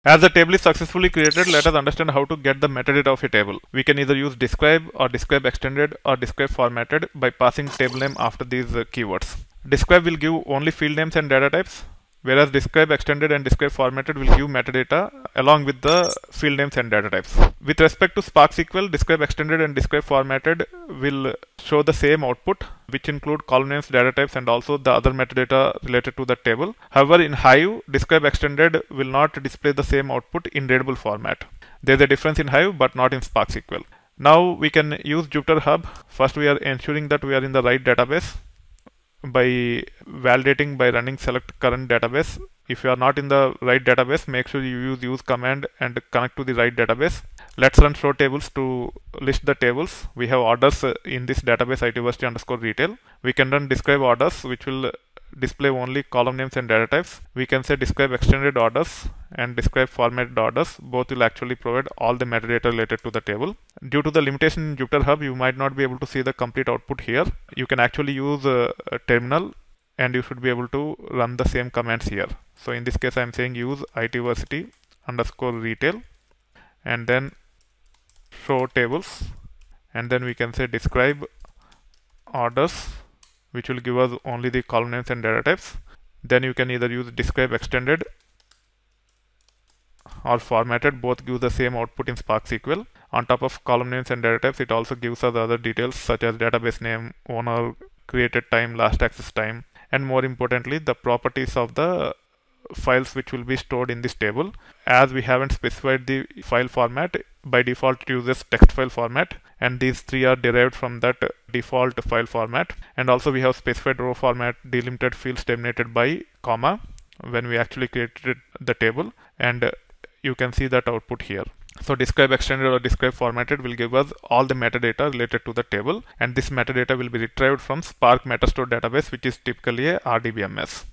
As the table is successfully created, let us understand how to get the metadata of a table. We can either use describe or describe extended or describe formatted by passing table name after these keywords. Describe will give only field names and data types, whereas describe extended and describe formatted will give metadata along with the field names and data types. With respect to Spark SQL, describe extended and describe formatted will show the same output, which include column names, data types, and also the other metadata related to the table. However, in Hive, describe extended will not display the same output in readable format. There is a difference in Hive, but not in Spark SQL. Now we can use Jupyter Hub. First, we are ensuring that we are in the right database by validating by running select current database. If you are not in the right database, make sure you use command and connect to the right database. Let's run show tables to list the tables. We have orders in this database itversity_retail. We can run describe orders, which will display only column names and data types. We can say describe extended orders and describe formatted orders. Both will actually provide all the metadata related to the table. Due to the limitation in Jupyter Hub, you might not be able to see the complete output here. You can actually use a terminal and you should be able to run the same commands here. So in this case, I am saying use itversity_retail and then show tables, and then we can say describe orders, which will give us only the column names and data types. Then you can either use describe extended or formatted. Both give the same output in Spark SQL. On top of column names and data types, it also gives us other details such as database name, owner, created time, last access time, and more importantly, the properties of the files which will be stored in this table. As we haven't specified the file format, by default it uses text file format, and these three are derived from that default file format. And also we have specified row format, delimited fields terminated by comma when we actually created the table, and you can see that output here. So describe extended or describe formatted will give us all the metadata related to the table, and this metadata will be retrieved from Spark Metastore database, which is typically a RDBMS.